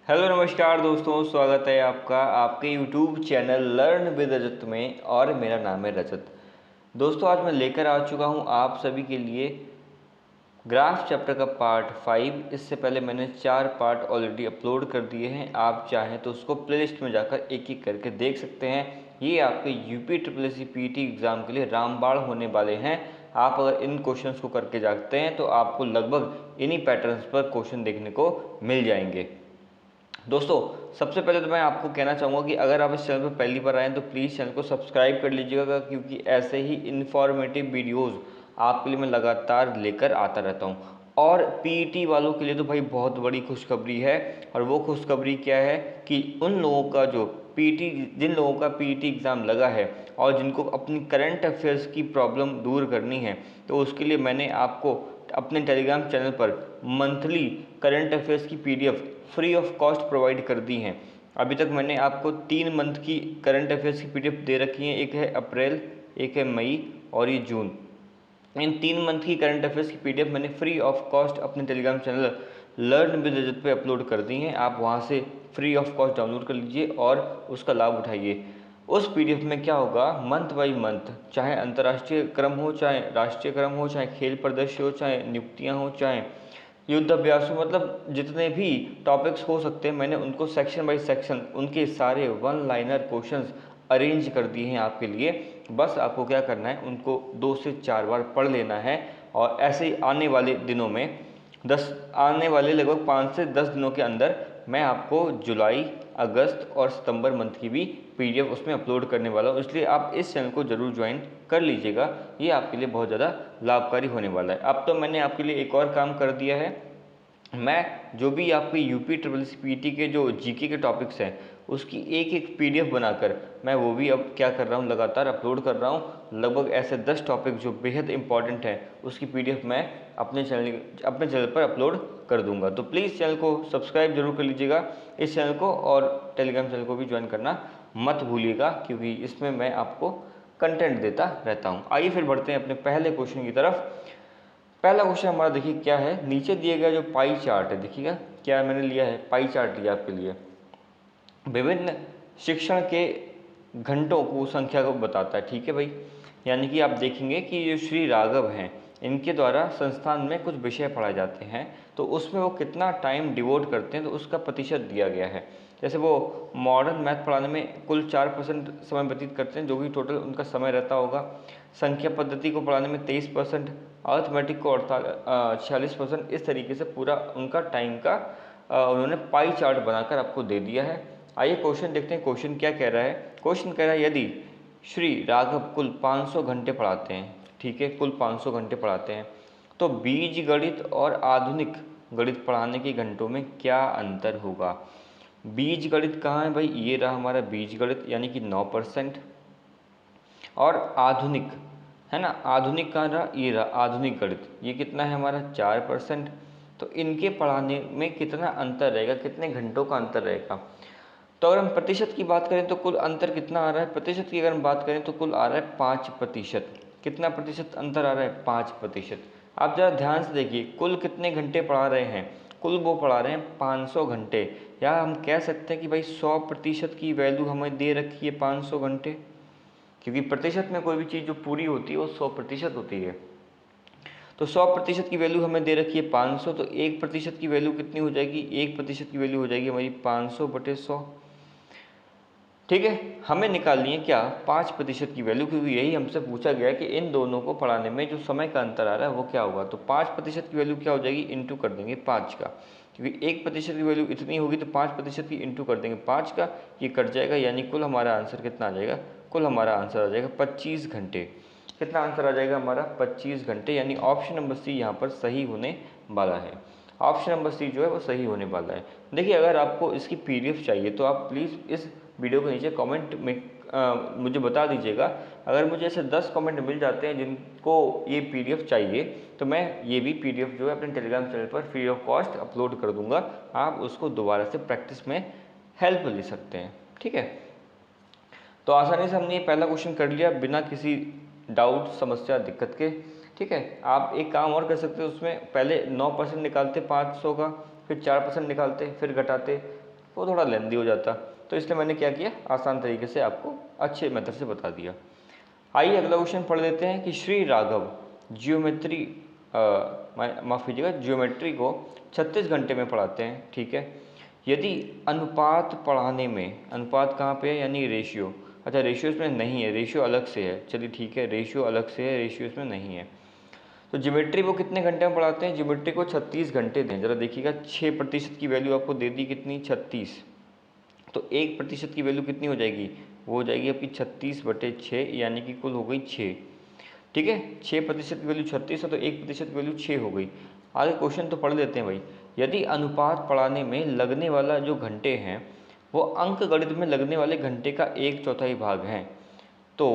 Hello नमस्कार दोस्तों, स्वागत है आपका आपके यूट्यूब चैनल लर्न विद रजत में और मेरा नाम है रजत। दोस्तों, आज मैं लेकर आ चुका हूं आप सभी के लिए ग्राफ चैप्टर का पार्ट 5। इससे पहले मैंने 4 पार्ट ऑलरेडी अपलोड कर दिए हैं। आप चाहें तो उसको प्लेलिस्ट में जाकर एक एक करके देख सकते हैं। ये आपके UP triple S C PT exam के लिए रामबाण होने वाले हैं। आप अगर इन क्वेश्चंस को करके जाते हैं तो आपको लगभग इन्हीं पैटर्न्स पर क्वेश्चन देखने को मिल जाएंगे। दोस्तों, सबसे पहले तो मैं आपको कहना चाहूँगा कि अगर आप इस चैनल पर पहली बार आएँ तो प्लीज़ चैनल को सब्सक्राइब कर लीजिएगा, क्योंकि ऐसे ही इन्फॉर्मेटिव वीडियोज़ आपके लिए मैं लगातार लेकर आता रहता हूँ। और पीईटी वालों के लिए तो भाई बहुत बड़ी खुशखबरी है। और वो खुशखबरी क्या है कि उन लोगों का जो जिन लोगों का पीईटी एग्ज़ाम लगा है और जिनको अपनी करंट अफेयर्स की प्रॉब्लम दूर करनी है, तो उसके लिए मैंने आपको अपने टेलीग्राम चैनल पर मंथली करंट अफेयर्स की PDF free of cost provide कर दी हैं। अभी तक मैंने आपको 3 मंथ की करंट अफेयर्स की पीडीएफ दे रखी हैं। एक है अप्रैल, एक है मई और ये जून। इन 3 मंथ की करंट अफेयर्स की पीडीएफ मैंने फ्री ऑफ कॉस्ट अपने टेलीग्राम चैनल लर्न विद रजत पे अपलोड कर दी हैं। आप वहाँ से फ्री ऑफ कॉस्ट डाउनलोड कर लीजिए और उसका लाभ उठाइए। उस पीडीएफ में क्या होगा, मंथ बाई मंथ, चाहे अंतर्राष्ट्रीय क्रम हो, चाहे राष्ट्रीय क्रम हो, चाहे खेल प्रदर्शन हो, चाहे नियुक्तियाँ हो, चाहे युद्ध अभ्यास हो, मतलब जितने भी टॉपिक्स हो सकते हैं मैंने उनको सेक्शन बाई सेक्शन उनके सारे 1 लाइनर क्वेश्चंस अरेंज कर दिए हैं आपके लिए। बस आपको क्या करना है, उनको 2 से 4 बार पढ़ लेना है। और ऐसे ही आने वाले दिनों में आने वाले लगभग 5 से 10 दिनों के अंदर मैं आपको जुलाई, अगस्त और सितंबर मंथ की भी पीडीएफ उसमें अपलोड करने वाला हूँ। इसलिए आप इस चैनल को ज़रूर ज्वाइन कर लीजिएगा, ये आपके लिए बहुत ज़्यादा लाभकारी होने वाला है। अब तो मैंने आपके लिए एक और काम कर दिया है। मैं जो भी आपके यूपी ट्रिपल सी पीटी के जो जीके के टॉपिक्स हैं उसकी एक एक पीडीएफ बनाकर मैं वो भी अब क्या कर रहा हूँ, लगातार अपलोड कर रहा हूँ। लगभग ऐसे 10 टॉपिक जो बेहद इंपॉर्टेंट हैं उसकी पीडीएफ मैं अपने चैनल पर अपलोड कर दूंगा। तो प्लीज़ चैनल को सब्सक्राइब जरूर कर लीजिएगा, इस चैनल को और टेलीग्राम चैनल को भी ज्वाइन करना मत भूलिएगा, क्योंकि इसमें मैं आपको कंटेंट देता रहता हूँ। आइए फिर बढ़ते हैं अपने पहले क्वेश्चन की तरफ। पहला क्वेश्चन हमारा देखिए क्या है। नीचे दिए गया जो पाई चार्ट है, देखिएगा क्या मैंने लिया है, पाई चार्ट लिया आपके लिए। विभिन्न शिक्षण के घंटों को संख्या को बताता है, ठीक है भाई। यानी कि आप देखेंगे कि जो श्री राघव हैं इनके द्वारा संस्थान में कुछ विषय पढ़ाए जाते हैं, तो उसमें वो कितना टाइम डिवोट करते हैं तो उसका प्रतिशत दिया गया है। जैसे वो मॉडर्न मैथ पढ़ाने में कुल 4% समय व्यतीत करते हैं, जो कि टोटल उनका समय रहता होगा। संख्या पद्धति को पढ़ाने में 23%, अर्थमेटिक को 46%। इस तरीके से पूरा उनका टाइम का उन्होंने पाई चार्ट बनाकर आपको दे दिया है। आइए क्वेश्चन देखते हैं, क्वेश्चन क्या कह रहा है। क्वेश्चन कह रहा है यदि श्री राघव कुल 500 घंटे पढ़ाते हैं, ठीक है, कुल 500 घंटे पढ़ाते हैं, तो बीज गणित और आधुनिक गणित पढ़ाने के घंटों में क्या अंतर होगा। बीज गणित कहाँ है भाई, ये रहा हमारा बीज गणित यानी कि 9%। और आधुनिक है ना, आधुनिक कहाँ रहा, ये रहा आधुनिक गणित, ये कितना है हमारा 4%। तो इनके पढ़ाने में कितना अंतर रहेगा, कितने घंटों का अंतर रहेगा। तो अगर हम प्रतिशत की बात करें तो कुल अंतर कितना आ रहा है, प्रतिशत की अगर हम बात करें तो कुल आ रहा है 5%। कितना प्रतिशत अंतर आ रहा है, 5%। आप ज़रा ध्यान से देखिए, कुल कितने घंटे पढ़ा रहे हैं, कुल वो पढ़ा रहे हैं 500 घंटे। या हम कह सकते हैं कि भाई 100% की वैल्यू हमें दे रखी है 500 घंटे, क्योंकि प्रतिशत में कोई भी चीज़ जो पूरी होती है वो 100% होती है। तो 100% की वैल्यू हमें दे रखी है 500, तो 1% की वैल्यू कितनी हो जाएगी, 1% की वैल्यू हो जाएगी हमारी 500/100। ठीक है, हमें निकालनी है क्या, 5% की वैल्यू, क्योंकि यही हमसे पूछा गया है कि इन दोनों को पढ़ाने में जो समय का अंतर आ रहा है वो क्या होगा। तो 5% की वैल्यू क्या हो जाएगी, इंटू कर देंगे 5 का, क्योंकि 1% की वैल्यू इतनी होगी तो 5% की इंटू कर देंगे 5 का, ये कट जाएगा। यानी कुल हमारा आंसर कितना आ जाएगा, कुल हमारा आंसर आ जाएगा 25 घंटे। कितना आंसर आ जाएगा हमारा, 25 घंटे। यानी ऑप्शन नंबर सी यहाँ पर सही होने वाला है। ऑप्शन नंबर सी जो है वो सही होने वाला है। देखिए, अगर आपको इसकी पीडीएफ चाहिए तो आप प्लीज़ इस वीडियो के नीचे कमेंट में मुझे बता दीजिएगा। अगर मुझे ऐसे 10 कमेंट मिल जाते हैं जिनको ये पीडीएफ चाहिए, तो मैं ये भी पीडीएफ जो है अपने टेलीग्राम चैनल पर फ्री ऑफ कॉस्ट अपलोड कर दूंगा। आप उसको दोबारा से प्रैक्टिस में हेल्प ले सकते हैं, ठीक है। तो आसानी से हमने ये पहला क्वेश्चन कर लिया बिना किसी डाउट, समस्या, दिक्कत के, ठीक है। आप एक काम और कर सकते हो, उसमें पहले 9% निकालते 500 का, फिर 4% निकालते, फिर घटाते, वो थोड़ा लेंदी हो जाता, तो इसलिए मैंने क्या किया, आसान तरीके से आपको अच्छे मेथड से बता दिया। आइए अगला क्वेश्चन पढ़ लेते हैं कि श्री राघव जियोमेट्री माफ़ कीजिएगा जियोमेट्री को 36 घंटे में पढ़ाते हैं, ठीक है। यदि अनुपात पढ़ाने में, अनुपात कहाँ पे है, यानी रेशियो, अच्छा रेशियो इसमें नहीं है, रेशियो अलग से है, चलिए ठीक है, रेशियो अलग से है, रेशियो इसमें नहीं है। तो ज्योमेट्री वो कितने घंटे में पढ़ाते हैं, ज्योमेट्री को 36 घंटे दें। जरा देखिएगा 6% की वैल्यू आपको दे दी कितनी, 36, तो 1% की वैल्यू कितनी हो जाएगी, वो हो जाएगी आपकी 36/6, यानी कि कुल हो गई 6, ठीक है। 6% की वैल्यू 36 है तो 1% की वैल्यू 6 हो गई। आगे क्वेश्चन तो पढ़ लेते हैं भाई। यदि अनुपात पढ़ाने में लगने वाला जो घंटे हैं वो अंक गणित में लगने वाले घंटे का 1/4 भाग हैं, तो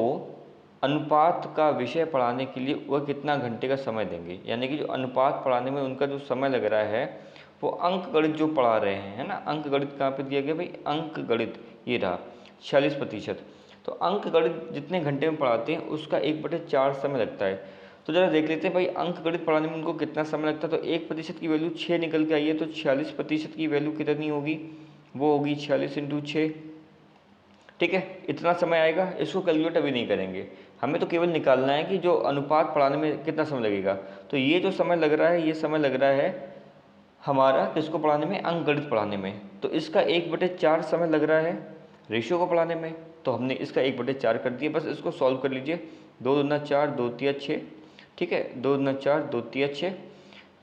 अनुपात का विषय पढ़ाने के लिए वह कितना घंटे का समय देंगे। यानी कि जो अनुपात पढ़ाने में उनका जो समय लग रहा है वो अंक गणित जो पढ़ा रहे हैं, है ना, अंक गणित कहाँ पे दिया गया भाई, अंक गणित ये रहा 46%। तो अंक गणित जितने घंटे में पढ़ाते हैं उसका 1/4 समय लगता है। तो जरा देख लेते हैं भाई अंक गणित पढ़ाने में उनको कितना समय लगता है। तो 1% की वैल्यू 6 निकल के आई है, तो 46% की वैल्यू कितनी होगी, वो होगी 46 × 6, ठीक है। इतना समय आएगा, इसको कैलकुलेट अभी नहीं करेंगे, हमें तो केवल निकालना है कि जो अनुपात पढ़ाने में कितना समय लगेगा। तो ये जो समय लग रहा है, ये समय लग रहा है हमारा किसको पढ़ाने में, अंक गणित पढ़ाने में, तो इसका 1/4 समय लग रहा है रेशियो को पढ़ाने में, तो हमने इसका 1/4 कर दिया। बस इसको सॉल्व कर लीजिए, 2 दूना 4, 2 तिया 6, ठीक है, 2 दूना 4, 2 तिया 6,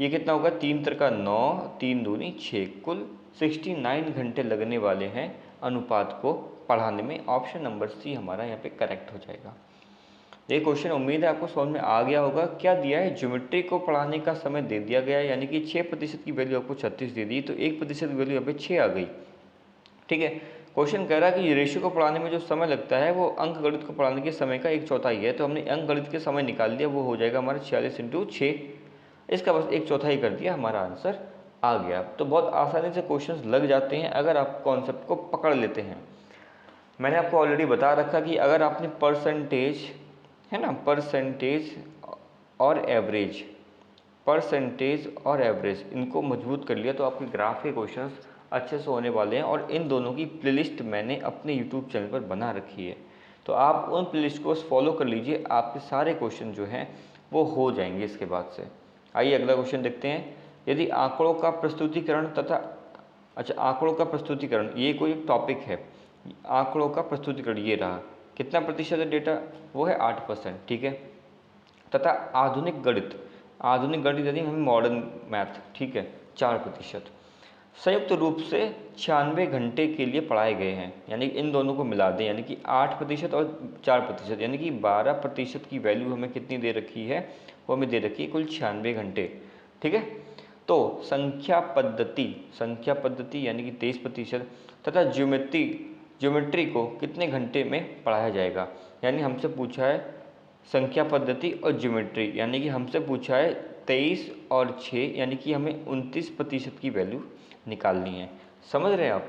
ये कितना होगा, 3 3 9, 3 दूनी 6, कुल 69 घंटे लगने वाले हैं अनुपात को पढ़ाने में। ऑप्शन नंबर सी हमारा यहाँ पे करेक्ट हो जाएगा। ये क्वेश्चन उम्मीद है आपको समझ में आ गया होगा। क्या दिया है, ज्योमेट्री को पढ़ाने का समय दे दिया गया है, यानी कि 6% की वैल्यू आपको 36 दे दी, तो 1% की वैल्यू यहाँ पे 6 आ गई, ठीक है। क्वेश्चन कह रहा है कि रेशियो को पढ़ाने में जो समय लगता है वो अंक गणित को पढ़ाने के समय का 1/4 है, तो हमने अंक गणित के समय निकाल दिया, वो हो जाएगा हमारा 46 × 6, इसका बस 1/4 कर दिया, हमारा आंसर आ गया। तो बहुत आसानी से क्वेश्चन लग जाते हैं अगर आप कॉन्सेप्ट को पकड़ लेते हैं। मैंने आपको ऑलरेडी बता रखा कि अगर आपने परसेंटेज, है ना, परसेंटेज और एवरेज, परसेंटेज और एवरेज इनको मजबूत कर लिया तो आपके ग्राफ के क्वेश्चंस अच्छे से होने वाले हैं। और इन दोनों की प्लेलिस्ट मैंने अपने यूट्यूब चैनल पर बना रखी है, तो आप उन प्लेलिस्ट को फॉलो कर लीजिए, आपके सारे क्वेश्चन जो हैं वो हो जाएंगे इसके बाद से। आइए अगला क्वेश्चन देखते हैं। यदि आंकड़ों का प्रस्तुतिकरण तथा, अच्छा आंकड़ों का प्रस्तुतिकरण ये कोई एक टॉपिक है, आंकड़ों का प्रस्तुतिकरण ये रहा, कितना प्रतिशत है डेटा, वो है 8%, ठीक है। तथा आधुनिक गणित, आधुनिक गणित यानी हमें मॉडर्न मैथ, ठीक है, 4%, संयुक्त रूप से 96 घंटे के लिए पढ़ाए गए हैं। यानी इन दोनों को मिला दें, यानी कि 8% और 4%, यानी कि 12% की वैल्यू हमें कितनी दे रखी है, वो हमें दे रखी है कुल 96 घंटे, ठीक है। तो संख्या पद्धति यानी कि 23%, तथा ज्योमेट्री को कितने घंटे में पढ़ाया जाएगा। यानी हमसे पूछा है संख्या पद्धति और ज्योमेट्री, यानी कि हमसे पूछा है 23 और 6, यानी कि हमें 29% की वैल्यू निकालनी है। समझ रहे हैं आप,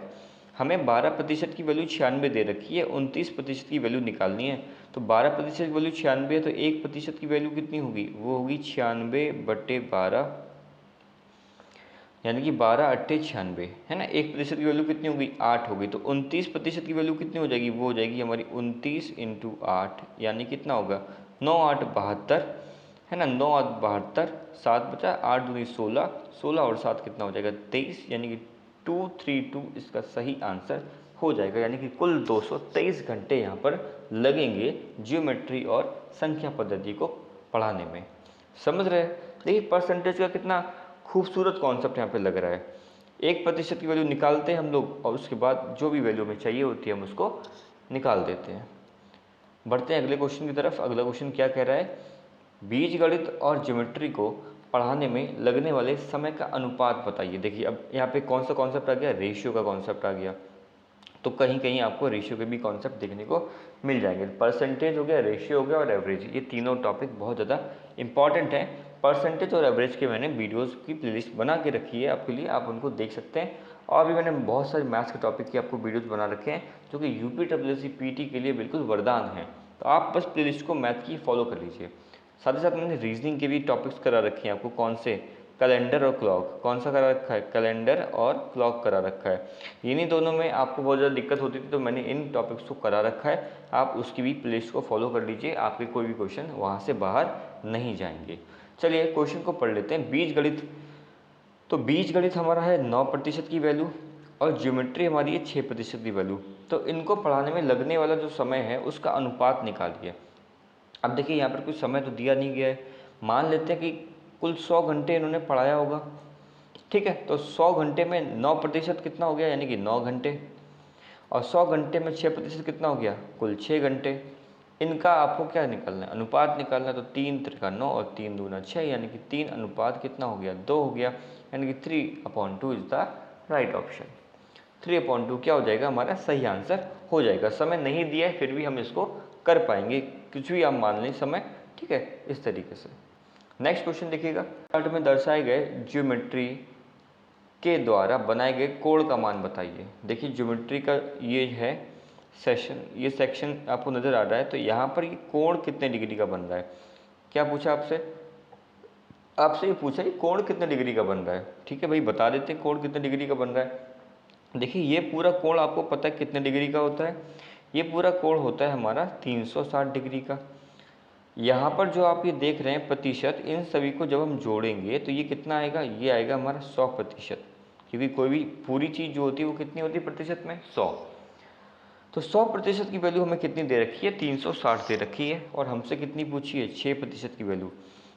हमें 12% की वैल्यू 96 दे रखी है, 29% की वैल्यू निकालनी है। तो 12% की वैल्यू 96 है, तो 1% की वैल्यू कितनी होगी, वो होगी 96/12, यानी कि 12 × 8 = 96, है ना। 1% की वैल्यू कितनी होगी, 8 होगी। तो 29% की वैल्यू कितनी हो जाएगी, वो हो जाएगी हमारी 29 × 8, यानी कितना होगा 9 8 72, है ना, 9 8 72, 7 बचा, 8 दूनी 16, 16 और 7 कितना हो जाएगा 23, यानी कि 232 इसका सही आंसर हो जाएगा। यानी कि कुल 223 घंटे यहाँ पर लगेंगे ज्योमेट्री और संख्या पद्धति को पढ़ाने में। समझ रहे हैं। देखिए परसेंटेज का कितना खूबसूरत कॉन्सेप्ट यहाँ पे लग रहा है। 1% की वैल्यू निकालते हैं हम लोग और उसके बाद जो भी वैल्यू हमें चाहिए होती है हम उसको निकाल देते हैं। बढ़ते हैं अगले क्वेश्चन की तरफ। अगला क्वेश्चन क्या कह रहा है, बीजगणित और ज्योमेट्री को पढ़ाने में लगने वाले समय का अनुपात बताइए। देखिए अब यहाँ पे कौन सा कॉन्सेप्ट आ गया, रेशियो का कॉन्सेप्ट आ गया। तो कहीं कहीं आपको रेशियो के भी कॉन्सेप्ट देखने को मिल जाएंगे। परसेंटेज हो गया, रेशियो हो गया और एवरेज, ये तीनों टॉपिक बहुत ज़्यादा इंपॉर्टेंट हैं। परसेंटेज और एवरेज के मैंने वीडियोस की प्लेलिस्ट बना के रखी है आपके लिए, आप उनको देख सकते हैं। और भी मैंने बहुत सारे मैथ्स के टॉपिक की आपको वीडियोस बना रखे हैं जो कि UPSSC PT के लिए बिल्कुल वरदान हैं। तो आप बस प्लेलिस्ट को मैथ की फॉलो कर लीजिए। साथ ही साथ मैंने रीजनिंग के भी टॉपिक्स करा रखे हैं आपको, कौन से, कैलेंडर और क्लॉक। कौन सा करा रखा है? कैलेंडर और क्लॉक करा रखा है। इन्हीं दोनों में आपको बहुत ज़्यादा दिक्कत होती थी, तो मैंने इन टॉपिक्स को करा रखा है। आप उसकी भी प्लेलिस्ट को फॉलो कर लीजिए, आपके कोई भी क्वेश्चन वहाँ से बाहर नहीं जाएंगे। चलिए क्वेश्चन को पढ़ लेते हैं। बीजगणित, तो बीजगणित हमारा है 9% की वैल्यू और ज्योमेट्री हमारी है 6% की वैल्यू। तो इनको पढ़ाने में लगने वाला जो समय है उसका अनुपात निकालिए। अब देखिए यहाँ पर कुछ समय तो दिया नहीं गया है, मान लेते हैं कि कुल 100 घंटे इन्होंने पढ़ाया होगा, ठीक है। तो 100 घंटे में 9% कितना हो गया, यानी कि 9 घंटे, और 100 घंटे में 6% कितना हो गया, कुल 6 घंटे। इनका आपको क्या निकालना है, अनुपात निकालना है। तो 3 त्रिका 9 और 3 दूना 6, यानी कि 3 अनुपात कितना हो गया, 2 हो गया, यानी कि 3/2 इज द राइट ऑप्शन। 3/2 क्या हो जाएगा, हमारा सही आंसर हो जाएगा। समय नहीं दिया है फिर भी हम इसको कर पाएंगे, कुछ भी आप मान लें समय, ठीक है, इस तरीके से। नेक्स्ट क्वेश्चन देखिएगा, चार्ट में दर्शाए गए ज्योमेट्री के द्वारा बनाए गए कोण का मान बताइए। देखिए ज्योमेट्री का ये है सेक्शन, ये सेक्शन आपको नज़र आ रहा है। तो यहाँ पर ये कोण कितने डिग्री का बन रहा है, क्या पूछा आपसे, आपसे ये पूछा कि कोण कितने डिग्री का बन रहा है। ठीक है भाई, बता देते हैं कोण कितने डिग्री का बन रहा है। देखिए ये पूरा कोण आपको पता है कितने डिग्री का होता है, ये पूरा कोण होता है हमारा 360 डिग्री का। यहाँ पर जो आप ये देख रहे हैं प्रतिशत, इन सभी को जब हम जोड़ेंगे तो ये कितना आएगा, ये आएगा हमारा 100%, क्योंकि कोई भी पूरी चीज़ जो होती है वो कितनी होती है प्रतिशत में, 100। तो 100% की वैल्यू हमें कितनी दे रखी है, 360 दे रखी है, और हमसे कितनी पूछी है, 6% की वैल्यू।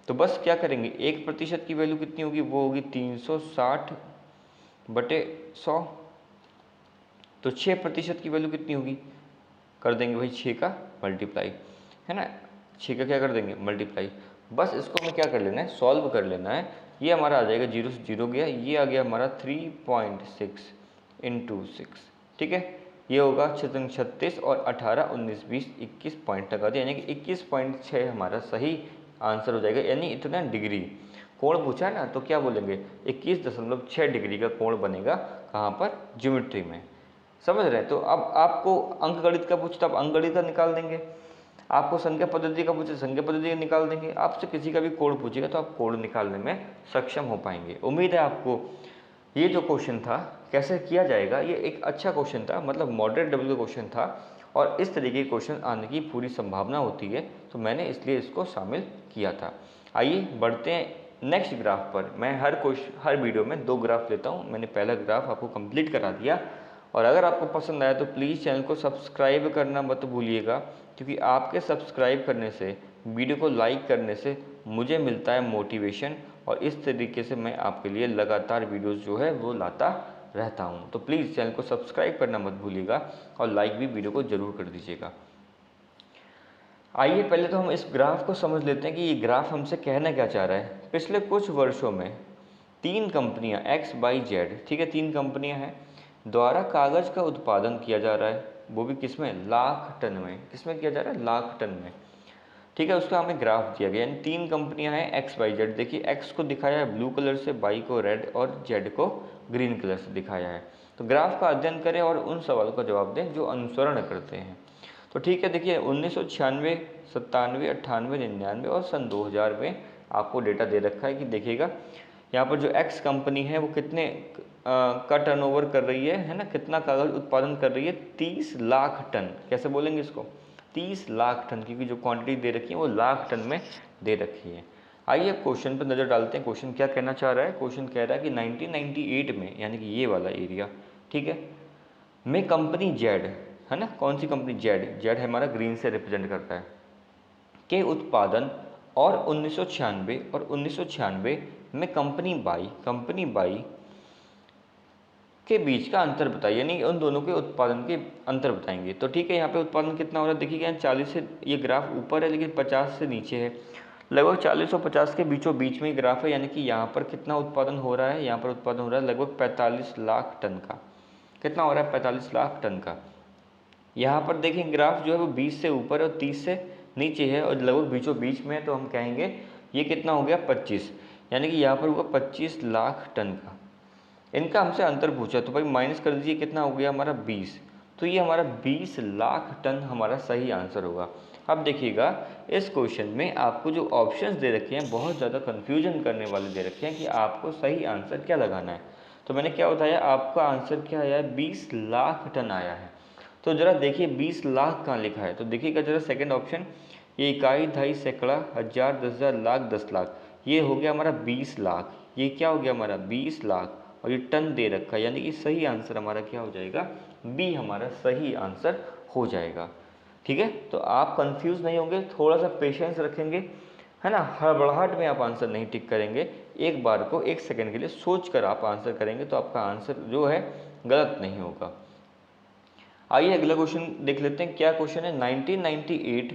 तो बस क्या करेंगे, 1% की वैल्यू कितनी होगी, वो होगी 360/100। तो 6% की वैल्यू कितनी होगी, कर देंगे भाई 6 का मल्टीप्लाई, है ना, 6 का क्या कर देंगे मल्टीप्लाई। बस इसको हमें क्या कर लेना है, सॉल्व कर लेना है। ये हमारा आ जाएगा 0 से 0 गया, ये आ गया हमारा 3.6 × 6, ठीक है। ये होगा 36 और 18 19 20 21 पॉइंट तक आते, यानी कि 21.6 हमारा सही आंसर हो जाएगा। यानी इतना डिग्री कोण पूछा है ना, तो क्या बोलेंगे 21.6 डिग्री का कोण बनेगा, कहाँ पर, ज्योमेट्री में, समझ रहे हैं। तो अब आपको अंकगणित का पूछे तो आप अंकगणित का निकाल देंगे, आपको संख्या पद्धति का पूछे संख्या पद्धति का निकाल देंगे, आपसे किसी का भी कोण पूछेगा तो आप कोण निकालने में सक्षम हो पाएंगे। उम्मीद है आपको ये जो क्वेश्चन था कैसे किया जाएगा, ये एक अच्छा क्वेश्चन था, मतलब मॉडरेट लेवल का क्वेश्चन था, और इस तरीके के क्वेश्चन आने की पूरी संभावना होती है, तो मैंने इसलिए इसको शामिल किया था। आइए बढ़ते हैं नेक्स्ट ग्राफ पर। मैं हर वीडियो में 2 ग्राफ लेता हूँ। मैंने पहला ग्राफ आपको कंप्लीट करा दिया, और अगर आपको पसंद आया तो प्लीज़ चैनल को सब्सक्राइब करना मत भूलिएगा, क्योंकि आपके सब्सक्राइब करने से, वीडियो को लाइक करने से मुझे मिलता है मोटिवेशन, और इस तरीके से मैं आपके लिए लगातार वीडियोस जो है वो लाता रहता हूँ। तो प्लीज़ चैनल को सब्सक्राइब करना मत भूलिएगा, और लाइक भी वीडियो को ज़रूर कर दीजिएगा। आइए पहले तो हम इस ग्राफ को समझ लेते हैं कि ये ग्राफ हमसे कहना क्या चाह रहा है। पिछले कुछ वर्षों में 3 कंपनियाँ X, Y, Z, ठीक है, 3 कंपनियाँ हैं, द्वारा कागज़ का उत्पादन किया जा रहा है, वो भी किस में, लाख टन में। किस में किया जा रहा है, लाख टन में, ठीक है। उसका हमें ग्राफ दिया गया, यानी 3 कंपनियां हैं X, Y, Z। देखिए X को दिखाया है ब्लू कलर से, Y को रेड और Z को ग्रीन कलर से दिखाया है। तो ग्राफ का अध्ययन करें और उन सवालों का जवाब दें जो अनुसरण करते हैं। तो ठीक है, देखिए 1996, 97, 98, 99 और सन 2000 में आपको डेटा दे रखा है कि देखिएगा यहाँ पर जो X कंपनी है वो कितने का टर्नओवर कर रही है ना, कितना कागज़ उत्पादन कर रही है, 30 लाख टन। कैसे बोलेंगे इसको, 30 लाख टन, क्योंकि जो क्वांटिटी दे रखी है वो लाख टन में दे रखी है। आइए क्वेश्चन पर नज़र डालते हैं, क्वेश्चन क्या कहना चाह रहा है। क्वेश्चन कह रहा है कि 1998 में, यानी कि ये वाला एरिया, ठीक है, में कंपनी जेड, है ना, कौन सी कंपनी, जेड, जेड हमारा ग्रीन से रिप्रेजेंट करता है, के उत्पादन और 1996 और 1996 में कंपनी बाई के बीच का अंतर बताइए, यानी उन दोनों के उत्पादन के अंतर बताएंगे। तो ठीक है, यहाँ पे उत्पादन कितना हो रहा है, देखिए 40 से, ये ग्राफ ऊपर है लेकिन 50 से नीचे है, लगभग 40 और 50 के बीचों बीच में ही ग्राफ है, यानी कि यहाँ पर कितना उत्पादन हो रहा है, यहाँ पर उत्पादन हो रहा है लगभग 45 लाख टन का। कितना हो रहा है, 45 लाख टन का। यहाँ पर देखें ग्राफ जो है वो 20 से ऊपर और 30 से नीचे है, और लगभग बीचों बीच में है, तो हम कहेंगे ये कितना हो गया, 25, यानी कि यहाँ पर होगा 25 लाख टन का। इनका हमसे अंतर पूछा, तो भाई माइनस कर दीजिए, कितना हो गया हमारा 20, तो ये हमारा 20 लाख टन हमारा सही आंसर होगा। अब देखिएगा इस क्वेश्चन में आपको जो ऑप्शंस दे रखे हैं बहुत ज़्यादा कन्फ्यूजन करने वाले दे रखे हैं कि आपको सही आंसर क्या लगाना है। तो मैंने क्या बताया, आपका आंसर क्या आया है, 20 लाख टन आया है। तो ज़रा देखिए 20 लाख कहाँ लिखा है, तो देखिएगा ज़रा सेकंड ऑप्शन, ये इकाई, दहाई, सैकड़ा, हजार, 10,000, लाख, 10 लाख, ये हो गया हमारा 20 लाख। ये क्या हो गया हमारा 20 लाख, और ये टन दे रखा है, यानी कि सही आंसर हमारा क्या हो जाएगा, बी हमारा सही आंसर हो जाएगा। ठीक है, तो आप कंफ्यूज नहीं होंगे, थोड़ा सा पेशेंस रखेंगे, है ना, हड़बड़ाहट में आप आंसर नहीं टिक करेंगे, एक बार को एक सेकंड के लिए सोच कर आप आंसर करेंगे तो आपका आंसर जो है गलत नहीं होगा। आइए अगला क्वेश्चन देख लेते हैं। क्या क्वेश्चन है, 1998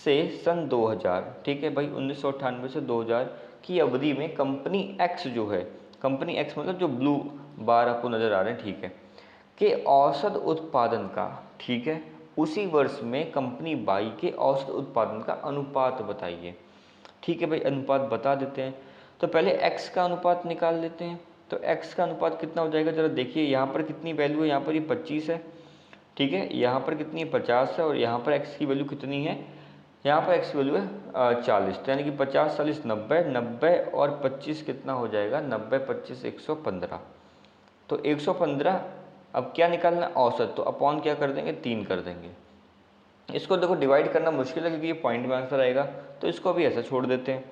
से सन 2000, ठीक है भाई, 1998 से 2000 की अवधि में कंपनी एक्स जो है, कंपनी एक्स मतलब जो ब्लू बार आपको नज़र आ रहे हैं, ठीक है, के औसत उत्पादन का, ठीक है, उसी वर्ष में कंपनी बाई के औसत उत्पादन का अनुपात बताइए। ठीक है भाई, अनुपात बता देते हैं। तो पहले x का अनुपात निकाल लेते हैं। तो x का अनुपात कितना हो जाएगा, ज़रा देखिए, यहाँ पर कितनी वैल्यू है, यहाँ पर ये 25 है, ठीक है, यहाँ पर कितनी 50 है, और यहाँ पर x की वैल्यू कितनी है, यहाँ पर x की वैल्यू है 40, तो यानी कि 50 40 90, 90 और 25 कितना हो जाएगा, 90 25 115। तो 115, अब क्या निकालना, औसत, तो अपॉन क्या कर देंगे, 3 कर देंगे। इसको देखो डिवाइड करना मुश्किल है क्योंकि ये पॉइंट में आंसर आएगा, तो इसको भी ऐसा छोड़ देते हैं।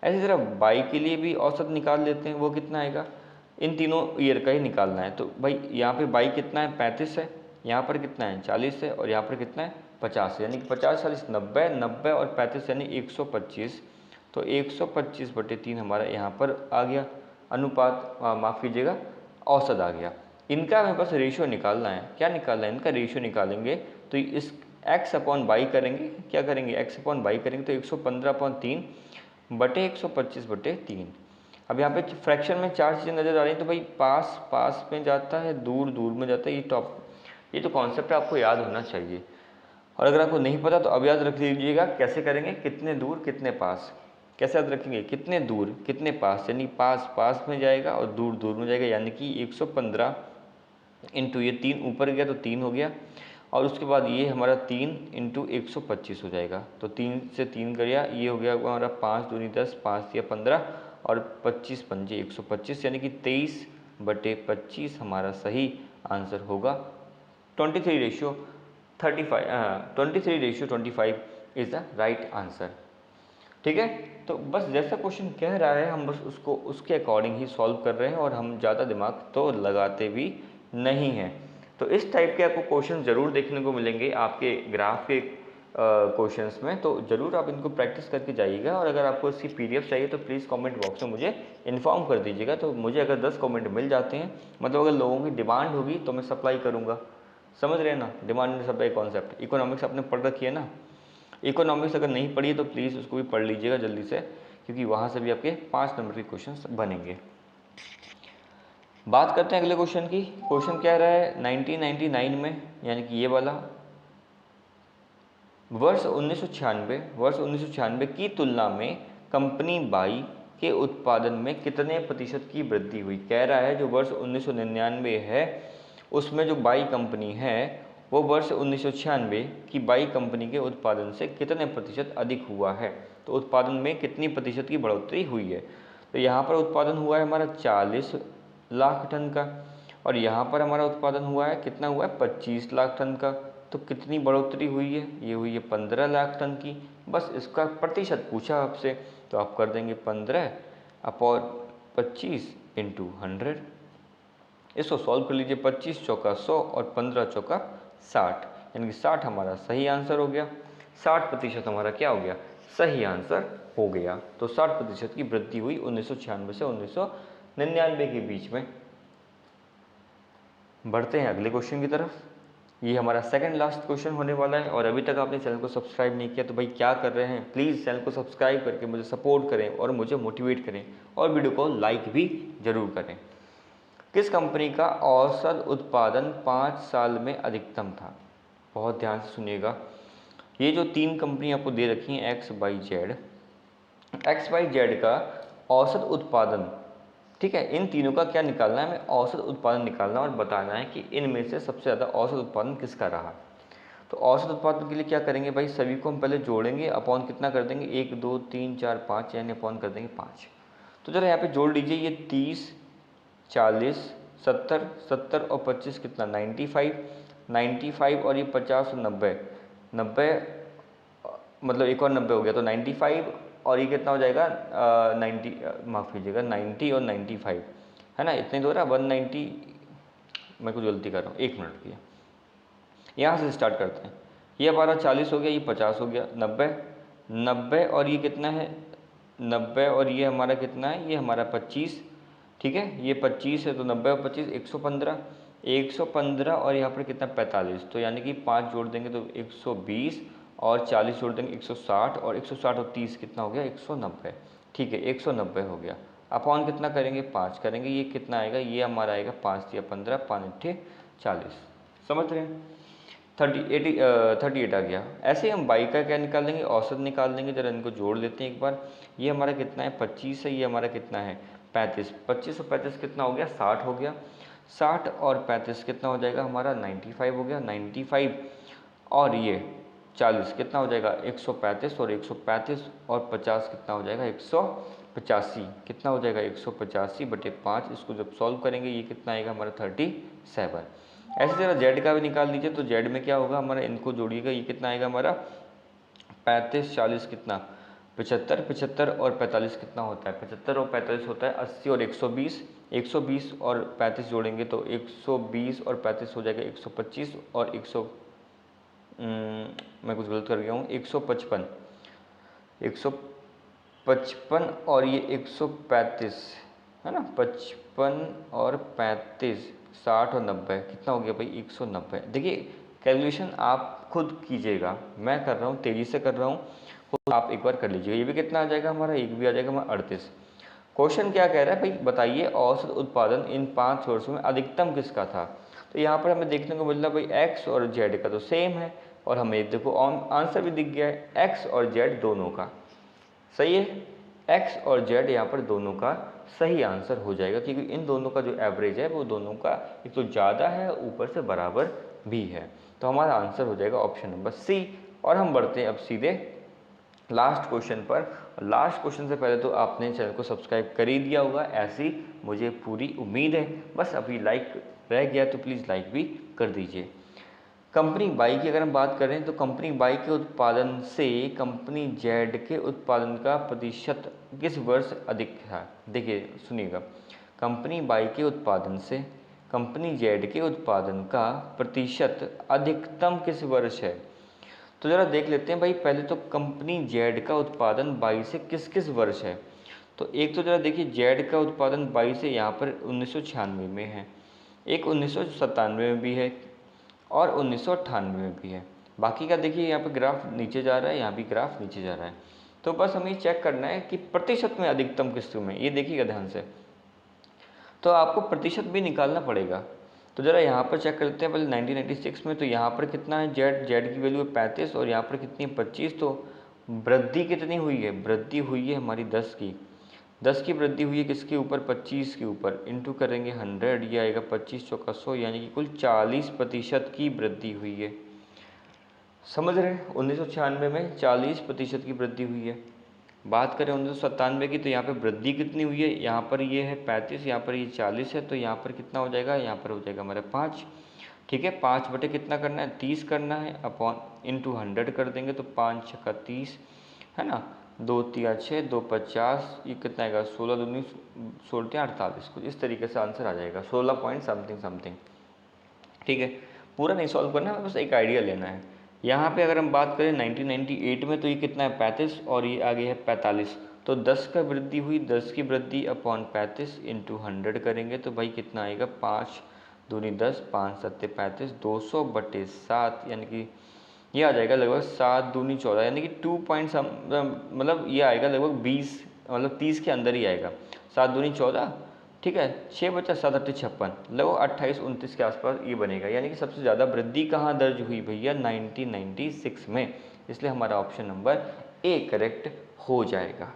ऐसे तरह बाई के लिए भी औसत निकाल लेते हैं, वो कितना आएगा, इन तीनों ईयर का ही निकालना है। तो भाई यहाँ पे बाई कितना है, 35 है, यहाँ पर कितना है 40 है, और यहाँ पर कितना है 50 है, यानी कि 50 40 90, 90 और 35 यानी 125। तो 125/3 हमारा यहाँ पर आ गया अनुपात, माफ़ कीजिएगा, औसत आ गया। इनका हमें बस रेशियो निकालना है। क्या निकालना है, इनका रेशियो निकालेंगे तो इस x अपॉन बाई करेंगे, क्या करेंगे, x अपॉन बाई करेंगे तो 115/3 बटे 125/3। अब यहाँ पे फ्रैक्शन में 4 चीज़ें नज़र आ रही हैं, तो भाई पास पास में जाता है, दूर दूर में जाता है, ये टॉप, ये तो कॉन्सेप्ट आपको याद होना चाहिए। और अगर आपको नहीं पता तो अब याद रख लीजिएगा, कैसे करेंगे, कितने दूर कितने पास, कैसे याद रखेंगे, कितने दूर कितने पास, यानी पास पास में जाएगा और दूर दूर में जाएगा, यानी कि 115 इंटू ये 3 ऊपर गया तो 3 हो गया, और उसके बाद ये हमारा 3 इंटू 125 हो जाएगा। तो 3 से 3 गया, ये हो गया हमारा 5 दूनी 10, 5 या 15, और 25 पंजे 125, यानी कि 23/25 हमारा सही आंसर होगा। 23/25 इज़ द राइट आंसर। ठीक है, तो बस जैसा क्वेश्चन कह रहा है हम बस उसको उसके अकॉर्डिंग ही सॉल्व कर रहे हैं, और हम ज़्यादा दिमाग तो लगाते भी नहीं हैं। तो इस टाइप के आपको क्वेश्चन ज़रूर देखने को मिलेंगे आपके ग्राफ के क्वेश्चंस में, तो ज़रूर आप इनको प्रैक्टिस करके जाइएगा। और अगर आपको इसकी PDF चाहिए तो प्लीज़ कमेंट बॉक्स में मुझे इन्फॉर्म कर दीजिएगा। तो मुझे अगर 10 कमेंट मिल जाते हैं, मतलब अगर लोगों की डिमांड होगी तो मैं सप्लाई करूँगा। समझ रहे हैं ना, demand and supply concept. Economics आपने पढ़ रखी है ना, इकोनॉमिक्स अगर नहीं पढ़ी तो प्लीज़ उसको भी पढ़ लीजिएगा जल्दी से, क्योंकि वहाँ से भी आपके 5 नंबर के क्वेश्चन बनेंगे। बात करते हैं अगले क्वेश्चन की। क्वेश्चन क्या रहा है, 1999 में, यानी कि ये वाला, वर्ष 1996 की तुलना में कंपनी बाई के उत्पादन में कितने प्रतिशत की वृद्धि हुई। कह रहा है जो वर्ष 1999 है उसमें जो बाई कंपनी है वो वर्ष 1996 की बाई कंपनी के उत्पादन से कितने प्रतिशत अधिक हुआ है। तो उत्पादन में कितनी प्रतिशत की बढ़ोतरी हुई है। तो यहाँ पर उत्पादन हुआ है हमारा 40 लाख टन का, और यहाँ पर हमारा उत्पादन हुआ है कितना, हुआ है 25 लाख टन का। तो कितनी बढ़ोतरी हुई है, ये हुई है 15 लाख टन की। बस इसका प्रतिशत पूछा आपसे, तो आप कर देंगे 15/25 इंटू 100। इसको सॉल्व कर लीजिए, 25 चौका 100 और 15 चौका 60, यानी कि 60 हमारा सही आंसर हो गया। 60% हमारा क्या हो गया, सही आंसर हो गया। तो 60% की वृद्धि हुई 1996 से 1999 के बीच में। बढ़ते हैं अगले क्वेश्चन की तरफ। ये हमारा सेकंड लास्ट क्वेश्चन होने वाला है, और अभी तक आपने चैनल को सब्सक्राइब नहीं किया तो भाई क्या कर रहे हैं, प्लीज़ चैनल को सब्सक्राइब करके मुझे सपोर्ट करें और मुझे मोटिवेट करें, और वीडियो को लाइक भी ज़रूर करें। किस कंपनी का औसत उत्पादन 5 साल में अधिकतम था। बहुत ध्यान से सुनिएगा, ये जो 3 कंपनी आपको दे रखी हैं एक्स वाई जेड का औसत उत्पादन, ठीक है, इन तीनों का क्या निकालना है, हमें औसत उत्पादन निकालना और बताना है कि इनमें से सबसे ज़्यादा औसत उत्पादन किसका रहा। तो औसत उत्पादन के लिए क्या करेंगे भाई, सभी को हम पहले जोड़ेंगे, अपॉन कितना कर देंगे 1 2 3 4 5, यानी अपॉन कर देंगे 5। तो जरा यहाँ पे जोड़ लीजिए, ये 30 40 70 70 और 25 कितना 95 95 और ये 50 और 90 90, मतलब एक और 90 हो गया, तो 95 और ये कितना हो जाएगा 90, माफ़ कीजिएगा 90 और 95 है ना, इतने दो रहा 190, मैं कुछ गलती कर रहा हूँ, 1 मिनट की। यहाँ से स्टार्ट करते हैं, ये हमारा 40 हो गया, ये 50 हो गया, 90 90 और ये कितना है 90 और ये हमारा कितना है, ये हमारा 25, ठीक है, ये 25 है, तो 90 और 25 115 115 और यहाँ पर कितना 45, तो यानी कि 5 जोड़ देंगे तो 120 और 40 जोड़ देंगे 160 और 160 और 30 कितना हो गया 190, ठीक है 190 हो गया। अपॉन कितना करेंगे 5 करेंगे, ये कितना आएगा, ये हमारा आएगा 5 या 15 5 8 40, समझ रहे हैं 38 आ गया। ऐसे ही हम बाई का क्या निकाल लेंगे, औसत निकाल लेंगे, जरा इनको जोड़ लेते हैं एक बार। ये हमारा कितना है 25 है, ये हमारा कितना है 35, 25 और 35 कितना हो गया 60 हो गया, 60 और 35 कितना हो जाएगा हमारा 95 हो गया, 95 और ये 40 कितना हो जाएगा 135 और 135 और 50 कितना हो जाएगा 185, कितना हो जाएगा 185/5। इसको जब सॉल्व करेंगे ये कितना आएगा हमारा 37। ऐसे जरा जेड का भी निकाल लीजिए, तो जेड में क्या होगा हमारा, इनको जोड़िएगा, ये कितना आएगा हमारा 35 40 कितना 75, 75 और 45 कितना होता है 75 और 45 होता है 80 और 120, 120 और 35 जोड़ेंगे तो 120 और 35 हो जाएगा 125 और 100, मैं कुछ गलत कर गया हूँ, 155 155 और ये 135 है ना, 55 और 35 60 और 90 कितना हो गया भाई 190। देखिए कैलकुलेशन आप खुद कीजिएगा, मैं कर रहा हूँ तेज़ी से कर रहा हूँ, खुद आप एक बार कर लीजिएगा। ये भी कितना आ जाएगा हमारा, एक भी आ जाएगा हमारा 38। क्वेश्चन क्या कह रहा है भाई, बताइए औसत उत्पादन इन 5 वर्षों में अधिकतम किसका था। तो यहाँ पर हमें देखने को मिल रहा है भाई एक्स और जेड का तो सेम है, और हमें देखो आंसर भी दिख गया है एक्स और जेड दोनों का सही है, एक्स और जेड यहाँ पर दोनों का सही आंसर हो जाएगा, क्योंकि इन दोनों का जो एवरेज है वो दोनों का एक तो ज़्यादा है ऊपर से बराबर भी है, तो हमारा आंसर हो जाएगा ऑप्शन नंबर सी। और हम बढ़ते हैं अब सीधे लास्ट क्वेश्चन पर। लास्ट क्वेश्चन से पहले तो आपने चैनल को सब्सक्राइब कर ही दिया होगा, ऐसी मुझे पूरी उम्मीद है, बस अभी लाइक रह गया तो प्लीज़ लाइक भी कर दीजिए। कंपनी बाई की अगर हम बात करें तो कंपनी बाई के उत्पादन से कंपनी जेड के उत्पादन का प्रतिशत किस वर्ष अधिक था। देखिए सुनिएगा, कंपनी बाई के उत्पादन से कंपनी जेड के उत्पादन का प्रतिशत अधिकतम किस वर्ष है। तो ज़रा देख लेते हैं भाई, पहले तो कंपनी जेड का उत्पादन बाई से किस किस वर्ष है। तो एक तो ज़रा देखिए जेड का उत्पादन बाई से यहाँ पर 1996 में है, एक 1997 में भी है और 1998 में भी है। बाकी का देखिए यहाँ पे ग्राफ नीचे जा रहा है, यहाँ भी ग्राफ नीचे जा रहा है, तो बस हमें चेक करना है कि प्रतिशत में अधिकतम किस में, ये देखिएगा ध्यान से, तो आपको प्रतिशत भी निकालना पड़ेगा। तो ज़रा यहाँ पर चेक करते हैं पहले 1996 में, तो यहाँ पर कितना है जेड की वैल्यू है 35 और यहाँ पर कितनी है 25, तो वृद्धि कितनी हुई है, वृद्धि हुई है हमारी 10 की वृद्धि हुई है किसके ऊपर 25 के ऊपर, इंटू करेंगे 100, ये आएगा 25 चौका 100, यानी कि कुल 40% की वृद्धि हुई है। समझ रहे हैं, 1996 में 40% की वृद्धि हुई है। बात करें 1997 की, तो यहाँ पे वृद्धि कितनी हुई है, यहाँ पर ये है 35, यहाँ पर ये 40 है, तो यहाँ पर कितना हो जाएगा, यहाँ पर हो जाएगा हमारा 5, ठीक है 5 बटे कितना करना है 30 करना है, अपॉन इंटू 100 कर देंगे तो 5 छक्का 30 है ना, 2 3 6 2 50, ये कितना आएगा 16 दूनी 16 48, कुछ इस तरीके से आंसर आ जाएगा 16 पॉइंट समथिंग। ठीक है, पूरा नहीं सॉल्व करना है, बस एक आइडिया लेना है। यहाँ पे अगर हम बात करें 1998 में, तो ये कितना है 35 और ये आगे है 45, तो 10 का वृद्धि हुई, 10 की वृद्धि अपॉन 35 इंटू 100 करेंगे तो भाई कितना आएगा 5 दूनी 10 5 सत्ते 35, 200/7, यानी कि ये आ जाएगा लगभग 7 दूनी 14, यानी कि 2 पॉइंट मतलब ये आएगा लगभग 20 मतलब 30 के अंदर ही आएगा, 7 दूनी 14, ठीक है 6 बचा 7 8 56, लगभग 28 29 के आसपास ये बनेगा। यानी कि सबसे ज़्यादा वृद्धि कहाँ दर्ज हुई भैया 1996 में, इसलिए हमारा ऑप्शन नंबर ए करेक्ट हो जाएगा।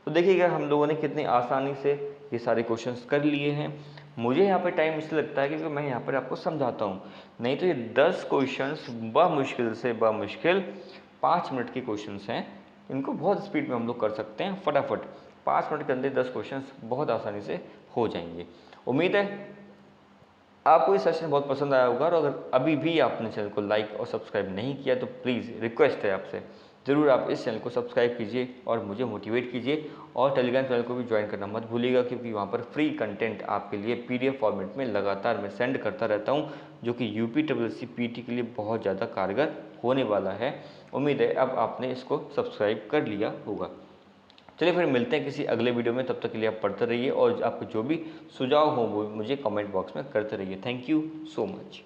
तो देखिएगा हम लोगों ने कितनी आसानी से ये सारे क्वेश्चंस कर लिए हैं। मुझे यहाँ पे टाइम इसलिए लगता है क्योंकि मैं यहाँ पर आपको समझाता हूँ, नहीं तो ये 10 क्वेश्चंस बमुश्किल से बमुश्किल 5 मिनट के क्वेश्चंस हैं। इनको बहुत स्पीड में हम लोग कर सकते हैं, फटाफट 5 मिनट के अंदर 10 क्वेश्चंस बहुत आसानी से हो जाएंगे। उम्मीद है आपको ये सेशन बहुत पसंद आया होगा, और अगर अभी भी आपने चैनल को लाइक और सब्सक्राइब नहीं किया तो प्लीज़ रिक्वेस्ट है आपसे, ज़रूर आप इस चैनल को सब्सक्राइब कीजिए और मुझे मोटिवेट कीजिए। और टेलीग्राम चैनल को भी ज्वाइन करना मत भूलिएगा, क्योंकि वहाँ पर फ्री कंटेंट आपके लिए PDF फॉर्मेट में लगातार मैं सेंड करता रहता हूँ, जो कि UPSSC PT के लिए बहुत ज़्यादा कारगर होने वाला है। उम्मीद है अब आपने इसको सब्सक्राइब कर लिया होगा। चलिए फिर मिलते हैं किसी अगले वीडियो में, तब तक के लिए आप पढ़ते रहिए और आपको जो भी सुझाव हो वो मुझे कमेंट बॉक्स में करते रहिए। Thank you so much.